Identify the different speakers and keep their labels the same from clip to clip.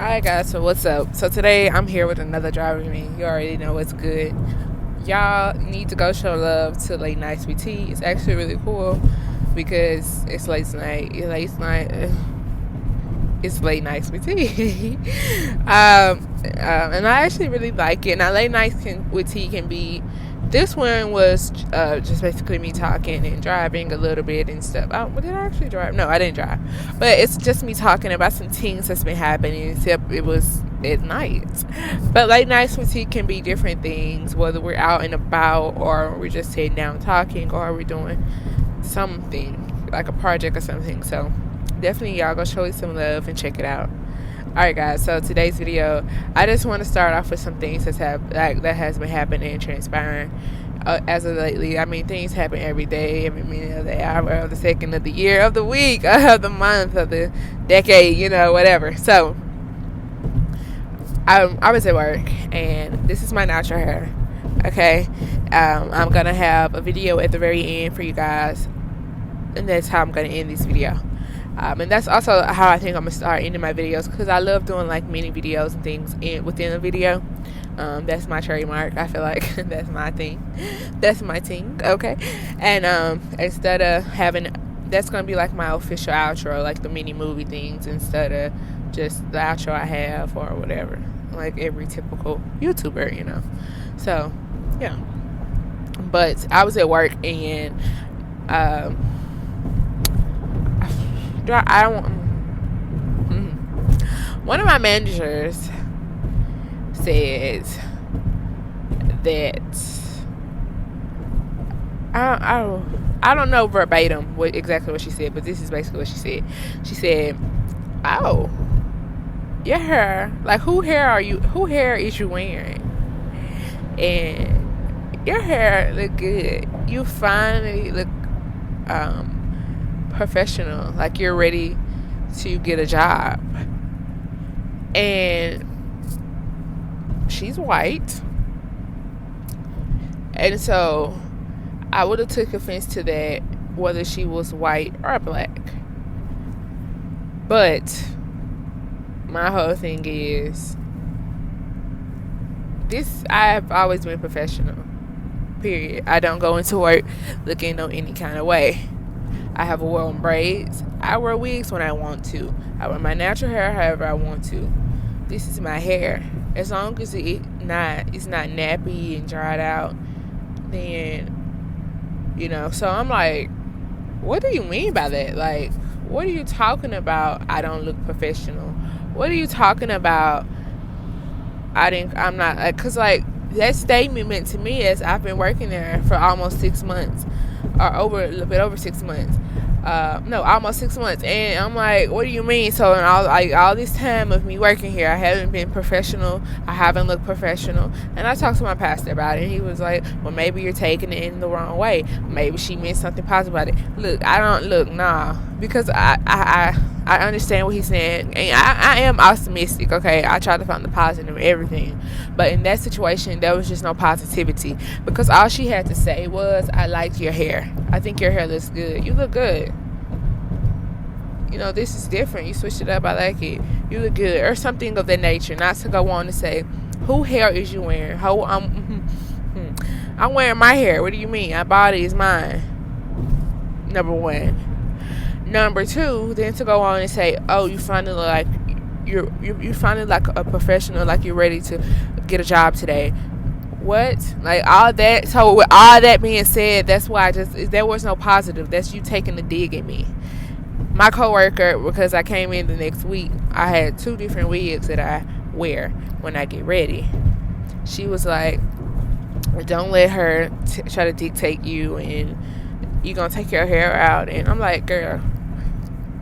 Speaker 1: Alright guys, so what's up? So today I'm here with another driver me. You already know what's good. Y'all need to go show love to Late Nights with T. It's actually really cool because it's late night. It's Late Nights with T. And I actually really like it. Now Late Nights with T can be. This one was just basically me talking and driving a little bit and stuff. Oh, well, did I actually drive? No, I didn't drive. But it's just me talking about some things that's been happening, except it was at night. But Late Nights with T can be different things, whether we're out and about or we're just sitting down talking or we're doing something, like a project or something. So definitely y'all go show it some love and check it out. Alright guys, so today's video, I just want to start off with some things that has been happening and transpiring as of lately. I mean, things happen every day, every minute of the hour, of the second, of the year, of the week, of the month, of the decade, whatever. So I was at work and this is my natural hair. Okay, I'm gonna have a video at the very end for you guys, and that's how I'm gonna end this video. And that's also how I think I'm gonna start ending my videos, because I love doing like mini videos and things within a video. That's my trademark. I feel like that's my thing. That's my thing. Okay. And instead of having, that's gonna be like my official outro, like the mini movie things, instead of just the outro I have or whatever, like every typical YouTuber, So yeah. But I was at work and one of my managers says that I don't know verbatim exactly what she said, but this is basically what she said. She said, "Oh, your hair, like who hair is you wearing? And your hair look good. You finally look professional, like you're ready to get a job." And she's white, and so I would have took offense to that whether she was white or black. But my whole thing is this: I've always been professional, period. I don't go into work looking no any kind of way. I have worn braids. I wear wigs when I want to. I wear my natural hair however I want to. This is my hair. As long as it's not nappy and dried out, then So I'm like, what do you mean by that? Like, what are you talking about? I don't look professional. What are you talking about? I'm not, cause like that statement meant to me as I've been working there for almost 6 months, or a little bit over 6 months. No, almost 6 months. And I'm like, what do you mean? So in all this time of me working here, I haven't been professional. I haven't looked professional. And I talked to my pastor about it, and he was like, well, maybe you're taking it in the wrong way. Maybe she meant something positive about it. Nah, because I understand what he's saying, and I am optimistic. Okay, I try to find the positive in everything, but in that situation there was just no positivity, because all she had to say was, I liked your hair. I think your hair looks good. You look good. This is different. You switched it up. I like it. You look good, or something of that nature. Not to go on to say, who hair is you wearing? I'm wearing my hair. What do you mean? My body is mine. Number one. Number two, then to go on and say, oh, you finally like you finally like a professional, like you're ready to get a job today. What? Like all that. So with all that being said, that's why there was no positive. That's you taking a dig at me. My coworker, because I came in the next week, I had 2 different wigs that I wear when I get ready. She was like, don't let her try to dictate you, and you gonna take your hair out. And I'm like, girl,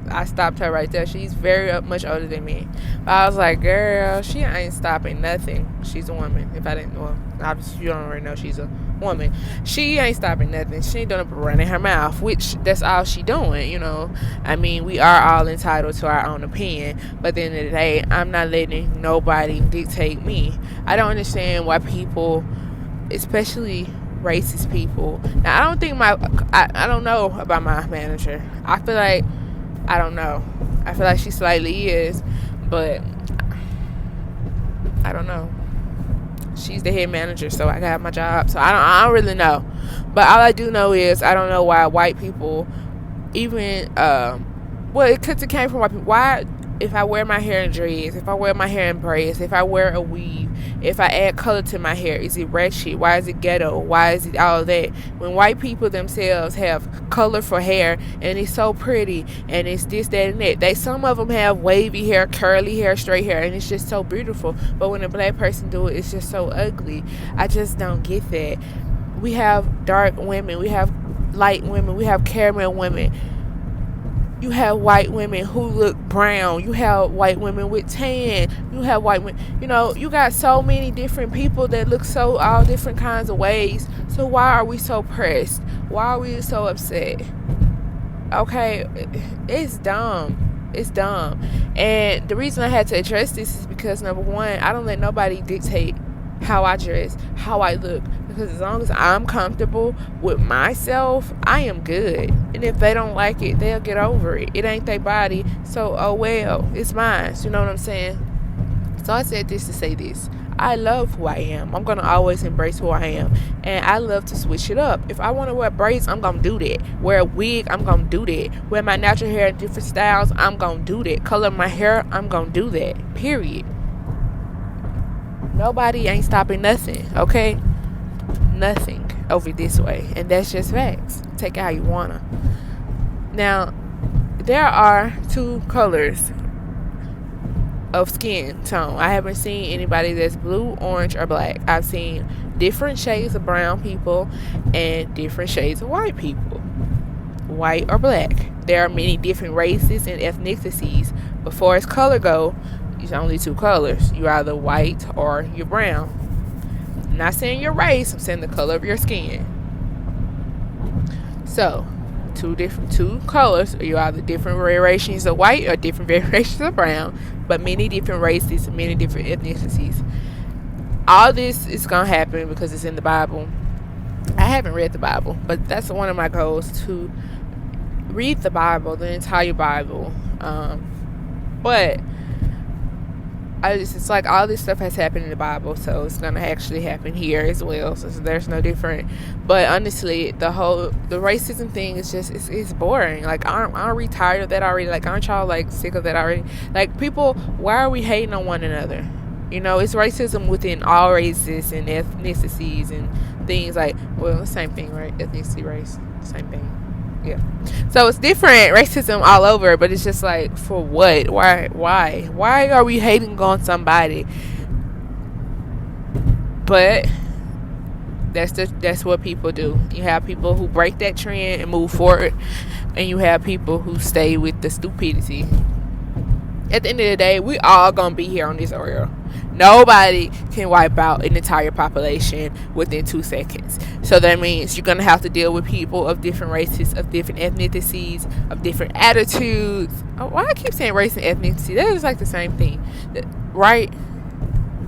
Speaker 1: I stopped her right there. She's very much older than me. But I was like, girl, she ain't stopping nothing. She's a woman. If I didn't, well, obviously you don't already know she's a woman. She ain't stopping nothing. She ain't doing but running her mouth, which that's all she doing, I mean, we are all entitled to our own opinion, but at the end of the day, I'm not letting nobody dictate me. I don't understand why people, especially racist people. Now, I don't think I don't know about my manager. I feel like she slightly is, but I don't know. She's the head manager, so I got my job. So I don't really know. But all I do know is I don't know why white people even well, because it came from white people. Why, if I wear my hair in dreads, if I wear my hair in braids, if I wear a weave, if I add color to my hair, is it ratchet? Why is it ghetto? Why is it all of that? When white people themselves have colorful hair and it's so pretty and it's this, that, and that. Some of them have wavy hair, curly hair, straight hair, and it's just so beautiful. But when a black person do it, it's just so ugly. I just don't get that. We have dark women, we have light women, we have caramel women. You have white women who look brown. You have white women with tan. You have white women. You got so many different people that look so all different kinds of ways. So why are we so pressed? Why are we so upset? Okay, it's dumb. It's dumb. And the reason I had to address this is because, number one, I don't let nobody dictate how I dress, how I look, because as long as I'm comfortable with myself, I am good. And if they don't like it, they'll get over it. It ain't their body, so oh well, it's mine. You know what I'm saying? So I said this to say this. I love who I am. I'm gonna always embrace who I am, and I love to switch it up. If I want to wear braids, I'm gonna do that. Wear a wig, I'm gonna do that. Wear my natural hair in different styles, I'm gonna do that. Color my hair, I'm gonna do that. Period. Nobody ain't stopping nothing, okay? Nothing over this way. And that's just facts. Take it how you wanna. Now, there are two colors of skin tone. I haven't seen anybody that's blue, orange, or black. I've seen different shades of brown people and different shades of white people. White or black. There are many different races and ethnicities. But far as color go, there's only two colors. You're either white or you're brown. I'm not saying your race, I'm saying the color of your skin. So, two colors. You're either different variations of white or different variations of brown, but many different races, many different ethnicities. All this is going to happen because it's in the Bible. I haven't read the Bible, but that's one of my goals, to read the Bible, the entire Bible. But it's like all this stuff has happened in the Bible, so it's gonna actually happen here as well. So there's no different. But honestly, the racism thing is just it's boring. Like aren't we tired of that already? Like aren't y'all like sick of that already? Like people, why are we hating on one another? It's racism within all races and ethnicities and things like, well, the same thing, right? Ethnicity, race, same thing. Yeah. So it's different racism all over, but it's just like, for what? Why are we hating on somebody? But that's what people do. You have people who break that trend and move forward, and you have people who stay with the stupidity. At the end of the day, we all gonna be here on this earth. Nobody can wipe out an entire population within 2 seconds. So that means you're going to have to deal with people of different races, of different ethnicities, of different attitudes. Why I keep saying race and ethnicity? That is like the same thing, right?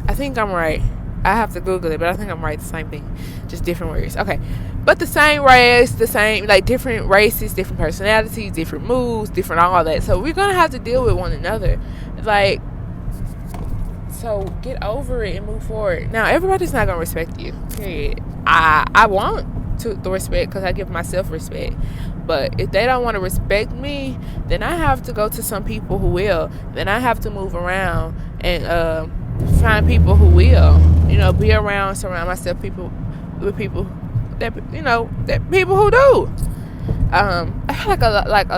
Speaker 1: I think I'm right. I have to Google it, but I think I'm right. The same thing, just different words. Okay, but the same race, the same, like different races, different personalities, different moves, different all that. So we're going to have to deal with one another. Like, so get over it and move forward. Now, everybody's not going to respect you, period. I want to respect because I give myself respect. But if they don't want to respect me, then I have to go to some people who will. Then I have to move around and find people who will. Be around, surround myself with people that, that people who do. I feel like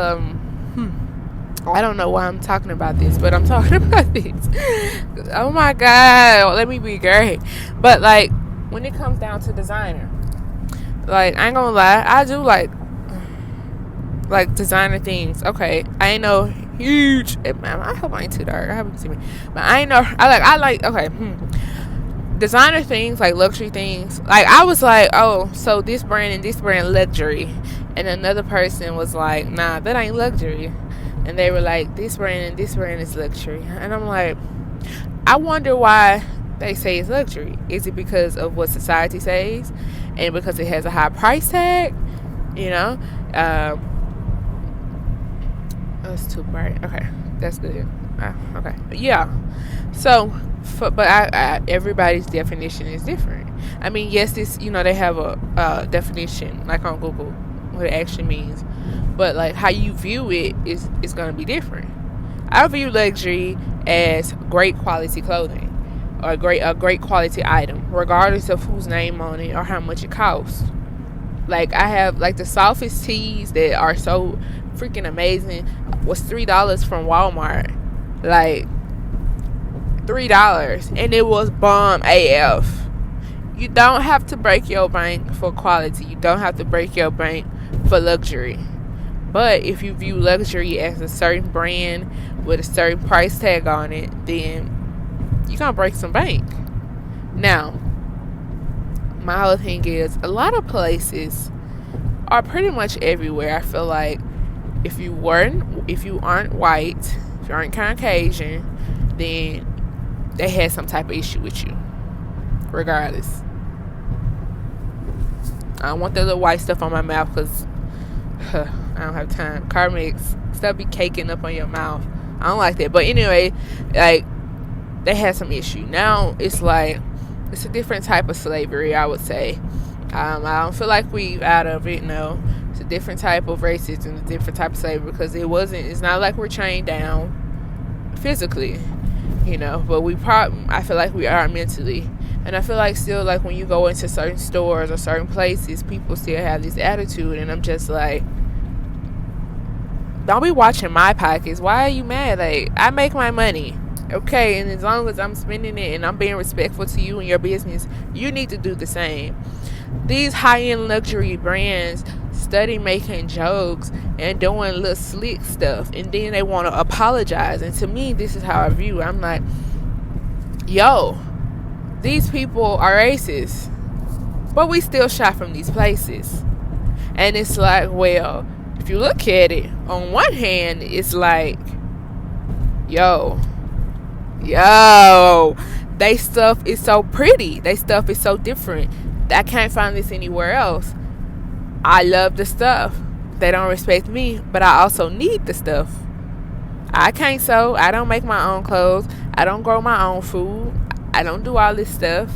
Speaker 1: I don't know why I'm talking about this, but I'm talking about this. Oh my God, let me be great. But like, when it comes down to designer, like, I ain't gonna lie, I do like designer things. Okay, I ain't no huge. I hope I ain't too dark. I hope you can see me. But I ain't no. I like. Okay, designer things, like luxury things. Like, I was like, oh, so this brand and this brand luxury, and another person was like, nah, that ain't luxury. And they were like, this brand and this brand is luxury. And I'm like, I wonder why they say it's luxury. Is it because of what society says? And because it has a high price tag? Oh, it's too bright. Okay, that's good. Okay. Yeah. So, But everybody's definition is different. I mean, yes, this, they have a definition like on Google what it actually means, but like how you view it is going to be different. I view luxury as great quality clothing or a great quality item, regardless of whose name on it or how much it costs. Like I have like the softest tees that are so freaking amazing was $3 from Walmart. Like $3, and it was bomb AF. You don't have to break your bank for quality. You don't have to break your bank for luxury. But if you view luxury as a certain brand with a certain price tag on it, then you're gonna break some bank. Now, my whole thing is a lot of places are pretty much everywhere. I feel like if you aren't white, if you aren't Caucasian, then they had some type of issue with you. Regardless. I don't want that little white stuff on my mouth because I don't have time. Carmex, stuff be caking up on your mouth. I don't like that. But anyway, like, they had some issue. Now it's like, it's a different type of slavery, I would say. I don't feel like we out of it, no. It's a different type of racism, a different type of slavery, because it's not like we're chained down physically, but I feel like we are mentally. And I feel like still, like, when you go into certain stores or certain places, people still have this attitude, and I'm just like, don't be watching my pockets. Why are you mad? Like, I make my money, okay, and as long as I'm spending it and I'm being respectful to you and your business, you need to do the same. These high-end luxury brands study making jokes and doing little slick stuff, and then they want to apologize. And to me, this is how I view it. I'm like, yo, these people are racist, but we still shop from these places. And it's like, well, if you look at it, on one hand, it's like, yo, they stuff is so pretty. They stuff is so different. I can't find this anywhere else. I love the stuff. They don't respect me, but I also need the stuff. I can't sew. I don't make my own clothes. I don't grow my own food. I don't do all this stuff.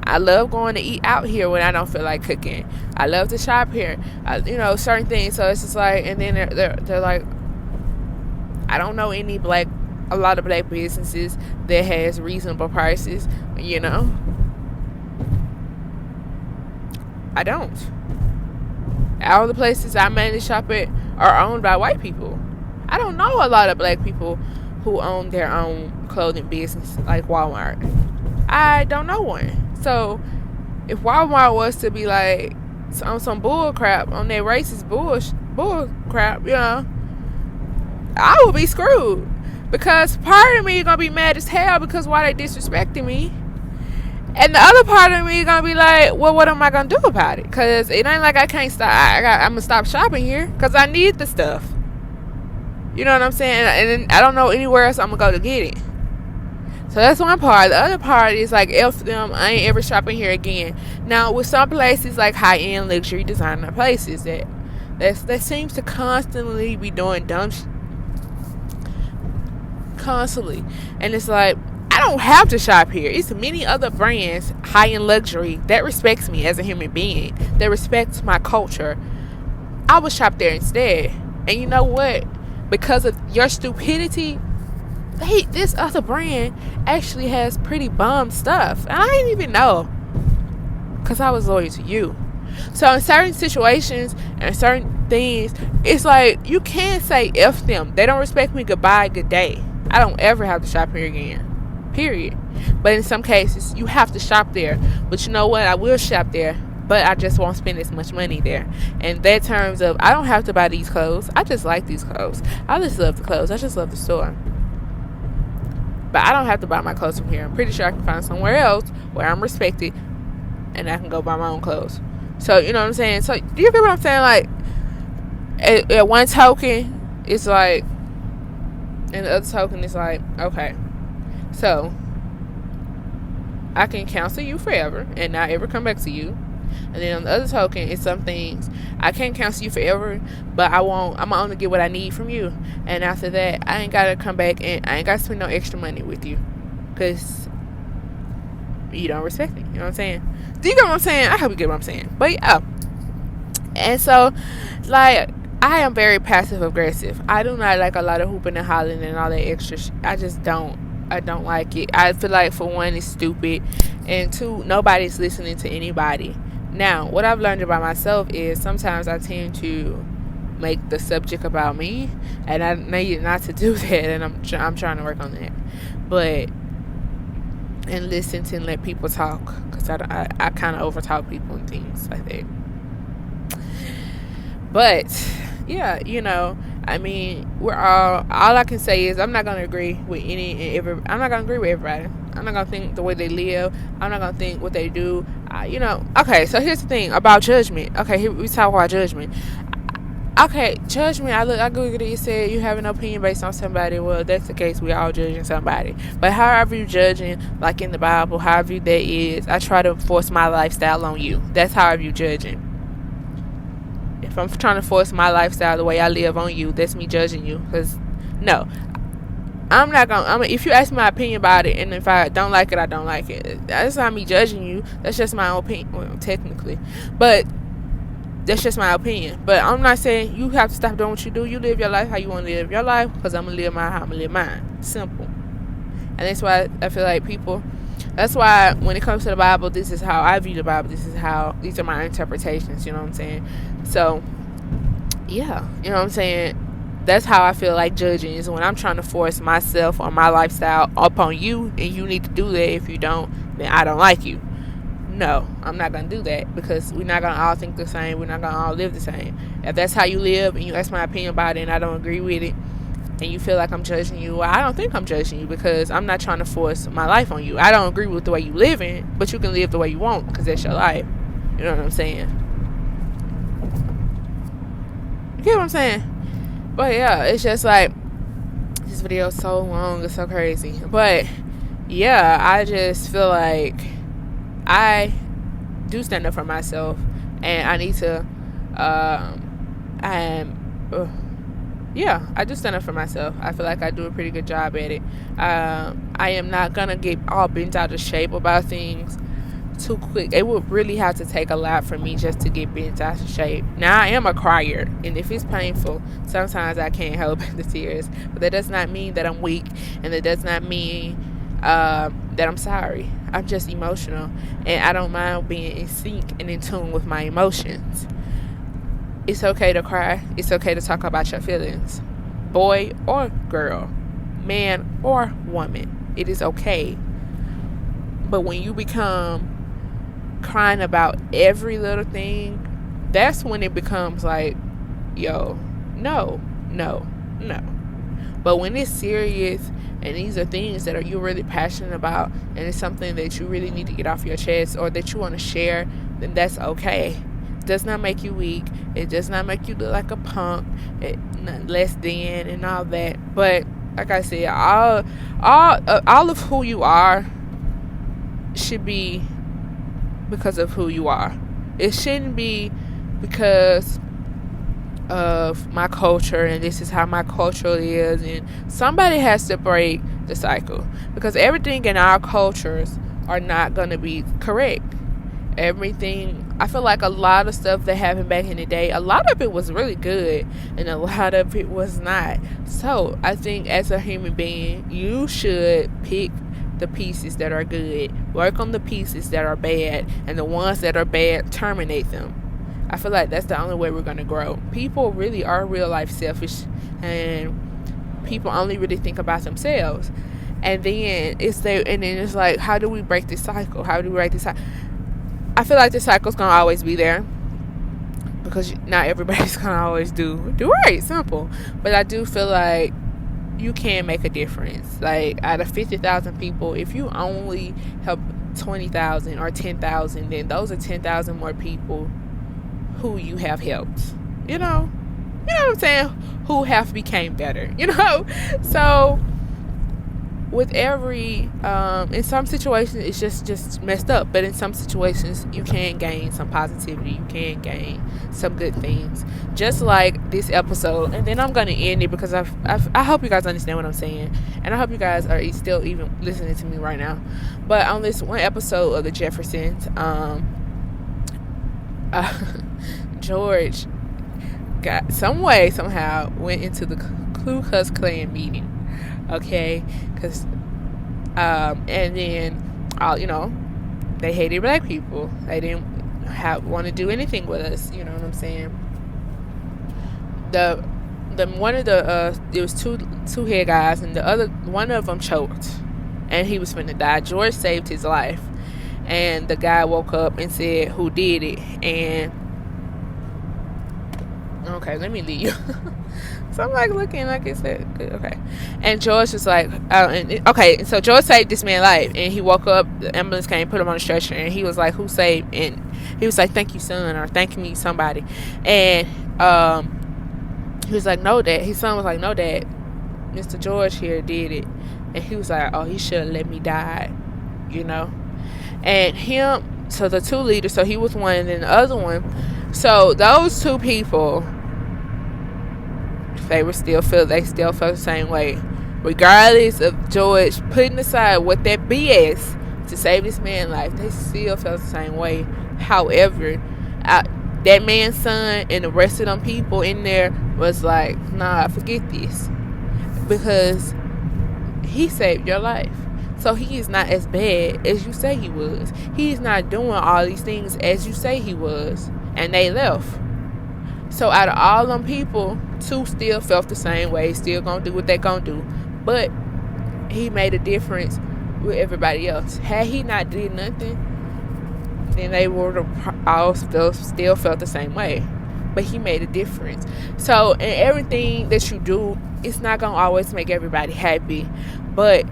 Speaker 1: I love going to eat out here when I don't feel like cooking. I love to shop here. Certain things. So it's just like, and then they're like, I don't know a lot of black businesses that has reasonable prices, I don't. All the places I mainly shop at are owned by white people. I don't know a lot of black people who own their own clothing business like Walmart. I don't know one. So if Walmart was to be like on some bull crap, on their racist bull crap, I would be screwed. Because part of me is going to be mad as hell because why they disrespecting me. And the other part of me is going to be like, well, what am I going to do about it? Because it ain't like I can't stop. I'm going to stop shopping here because I need the stuff. You know what I'm saying? And I don't know anywhere else I'm going to go to get it. So that's one part. The other part is like, F them, I ain't ever shopping here again. Now, with some places like high-end luxury designer places that seems to constantly be doing dumb shit. Constantly. And it's like, I don't have to shop here. It's many other brands, high-end luxury, that respects me as a human being, that respects my culture. I would shop there instead. And you know what? Because of your stupidity, this other brand actually has pretty bum stuff. And I didn't even know. Because I was loyal to you. So in certain situations and certain things, it's like, you can't say F them. They don't respect me. Goodbye, good day. I don't ever have to shop here again. Period. But in some cases, you have to shop there. But you know what? I will shop there. But I just won't spend as much money there. And that terms of, I don't have to buy these clothes. I just like these clothes. I just love the clothes. I just love the store. But I don't have to buy my clothes from here. I'm pretty sure I can find somewhere else where I'm respected. And I can go buy my own clothes. So, you know what I'm saying? So, do you get what I'm saying? Like, at one token, it's like, and the other token is like, okay, so I can counsel you forever and not ever come back to you. And then on the other token, it's some things I can't counsel you forever, but I'm gonna only get what I need from you. And after that, I ain't gotta come back and I ain't gotta spend no extra money with you. because you don't respect me. You know what I'm saying? Do you get what I'm saying? I hope you get what I'm saying. But yeah. And so, like, I am very passive aggressive. I do not like a lot of hooping and hollering and all that extra I just don't. I don't like it. I feel like, for one, it's stupid, and two, nobody's listening to anybody. Now, what I've learned about myself is sometimes I tend to make the subject about me, and I need not to do that, and I'm trying to work on that. But and listen to and let people talk, because I kind of overtalk people and things like that. But yeah, I mean, we're all I can say is I'm not gonna agree with I'm not gonna agree with everybody. I'm not gonna think the way they live. I'm not gonna think what they do. Okay, so here's the thing about judgment. Okay, here we talk about judgment. Okay, judgment. I googled it. It said you have an opinion based on somebody. Well, that's the case. We all judging somebody. But however you judging, like in the Bible, however that is, I try to force my lifestyle on you. That's how I view judging. If I'm trying to force my lifestyle, the way I live, on you, that's me judging you. Because no, I'm not gonna. If you ask my opinion about it, and if I don't like it, I don't like it. That's not me judging you. That's just my own opinion. Well, technically, but that's just my opinion. But I'm not saying you have to stop doing what you do. You live your life how you want to live your life, because I'm gonna live mine how I'm gonna live mine. Simple. And that's why I feel like people. That's why when it comes to the Bible, this is how I view the Bible. These are my interpretations. You know what I'm saying? So, yeah, you know what I'm saying? That's how I feel like judging is when I'm trying to force myself or my lifestyle upon you, and you need to do that. If you don't, then I don't like you. No, I'm not going to do that, because we're not going to all think the same. We're not going to all live the same. If that's how you live and you ask my opinion about it and I don't agree with it, and you feel like I'm judging you, well, I don't think I'm judging you, because I'm not trying to force my life on you. I don't agree with the way you live in, but you can live the way you want, because that's your life. You know what I'm saying? You get what I'm saying? But yeah, it's just like, this video is so long, it's so crazy. But yeah, I just feel like I do stand up for myself, and I need to I do stand up for myself. I feel like I do a pretty good job at it. I am not gonna get all bent out of shape about things too quick. It would really have to take a lot for me just to get bent out of shape. Now, I am a crier, and if it's painful, sometimes I can't help the tears. But that does not mean that I'm weak, and that does not mean that I'm sorry. I'm just emotional, and I don't mind being in sync and in tune with my emotions. It's okay to cry. It's okay to talk about your feelings. Boy or girl, man or woman, it is okay. But when you become crying about every little thing, that's when it becomes like, yo, no. But when it's serious and these are things that you're really passionate about, and it's something that you really need to get off your chest or that you want to share, then that's okay. It does not make you weak. It does not make you look like a punk, less than, and all that. But like I said, all of who you are should be because of who you are. It shouldn't be because of my culture and this is how my culture is, and somebody has to break the cycle, because everything in our cultures are not going to be correct. Everything, I feel like a lot of stuff that happened back in the day, a lot of it was really good and a lot of it was not. So I think as a human being, you should pick the pieces that are good, work on the pieces that are bad, and the ones that are bad, terminate them. I feel like that's the only way we're going to grow. People really are real life selfish, and people only really think about themselves. And then it's like, how do we break this cycle? How do we break this cycle? I feel like the cycle's going to always be there, because not everybody's going to always do right, simple. But I do feel like you can make a difference. Like, out of 50,000 people, if you only help 20,000 or 10,000, then those are 10,000 more people who you have helped. You know what I'm saying? Who have became better. So with every in some situations it's just messed up, but in some situations you can gain some positivity, you can gain some good things, just like this episode. And then I'm gonna end it because I hope you guys understand what I'm saying, and I hope you guys are still even listening to me right now. But on this one episode of the Jeffersons, George got somehow went into the Ku Klux Klan meeting, okay, because and then they hated black people. They didn't want to do anything with us, you know what I'm saying. The one of the there was two head guys, and the other one of them choked and he was finna die. George saved his life, and the guy woke up and said who did it. And okay, let me leave. So I'm like looking, like I said, okay. And George was like, so George saved this man's life, and he woke up. The ambulance came, put him on the stretcher, and he was like, "Who saved?" And he was like, "Thank you, son," or "Thank me, somebody." And he was like, "No, Dad." His son was like, "No, Dad. Mr. George here did it." And he was like, "Oh, he should have let me die," you know. And so the two leaders, so he was one, and then the other one. So those two people, they still felt the same way, regardless of George putting aside what that BS to save this man's life. They still felt the same way. However, that man's son and the rest of them people in there was like, "Nah, forget this," because he saved your life. So he is not as bad as you say he was. He is not doing all these things as you say he was. And they left. So out of all them people, two still felt the same way, still gonna do what they gonna do. But he made a difference with everybody else. Had he not did nothing, then they would have all still felt the same way. But he made a difference. So in everything that you do, it's not gonna always make everybody happy, but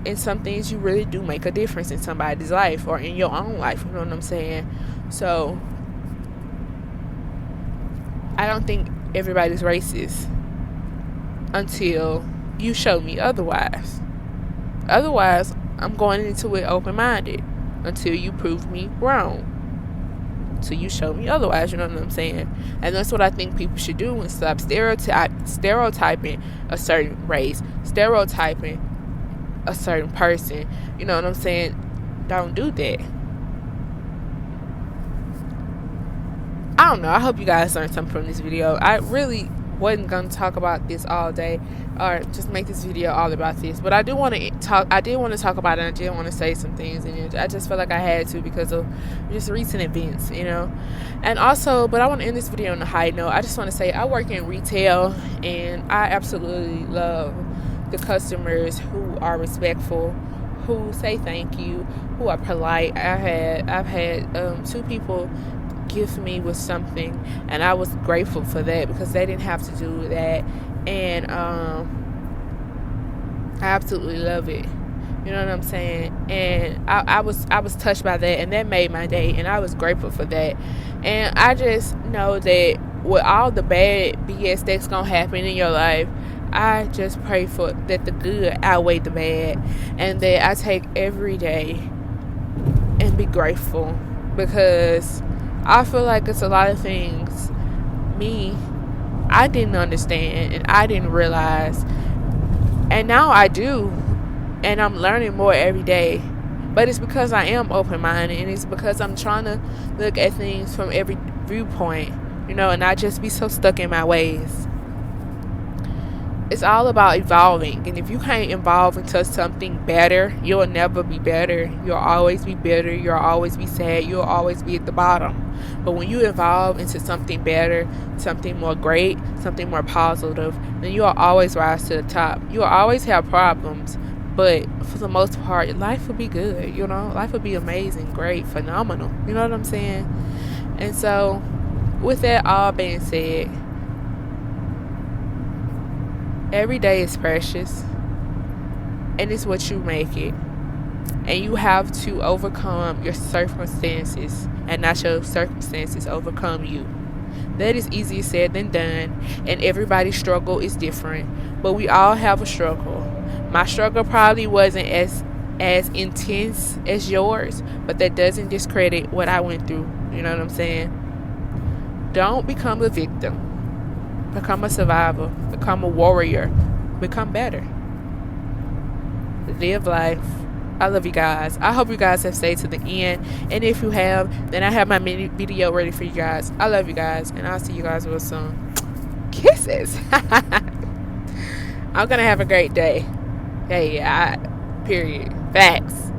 Speaker 1: in some things you really do make a difference in somebody's life or in your own life, you know what I'm saying? So I don't think everybody's racist until you show me otherwise. Otherwise, I'm going into it open-minded until you prove me wrong, until you show me otherwise, you know what I'm saying? And that's what I think people should do, and stop stereotyping a certain race, stereotyping a certain person, you know what I'm saying? Don't do that. I don't know, I hope you guys learned something from this video. I really wasn't gonna talk about this all day or just make this video all about this, but I did want to talk about it, and I did want to say some things, and I just felt like I had to because of just recent events, you know. And also, but I want to end this video on a high note. I just want to say I work in retail, and I absolutely love the customers who are respectful, who say thank you, who are polite. I've had two people gift me with something, and I was grateful for that because they didn't have to do that. And I absolutely love it, you know what I'm saying? And I was touched by that, and that made my day, and I was grateful for that. And I just know that with all the bad BS that's gonna happen in your life, I just pray for that the good outweigh the bad, and that I take every day and be grateful, because I feel like it's a lot of things I didn't understand and I didn't realize, and now I do, and I'm learning more every day. But it's because I am open-minded, and it's because I'm trying to look at things from every viewpoint, you know, and not just be so stuck in my ways. It's all about evolving, and if you can't evolve into something better, you'll never be better. You'll always be bitter. You'll always be sad. You'll always be at the bottom. But when you evolve into something better, something more great, something more positive, then you'll always rise to the top. You'll always have problems, but for the most part, life will be good, you know? Life will be amazing, great, phenomenal. You know what I'm saying? And so, with that all being said, every day is precious, and it's what you make it. And you have to overcome your circumstances, and not your circumstances overcome you. That is easier said than done, and everybody's struggle is different. but we all have a struggle. My struggle probably wasn't as intense as yours, but that doesn't discredit what I went through. You know what I'm saying? Don't become a victim. Become a survivor. Become a warrior. Become better. Live life. I love you guys. I hope you guys have stayed to the end. And if you have, then I have my mini video ready for you guys. I love you guys. And I'll see you guys real soon. Kisses. I'm going to have a great day. Hey, period. Facts.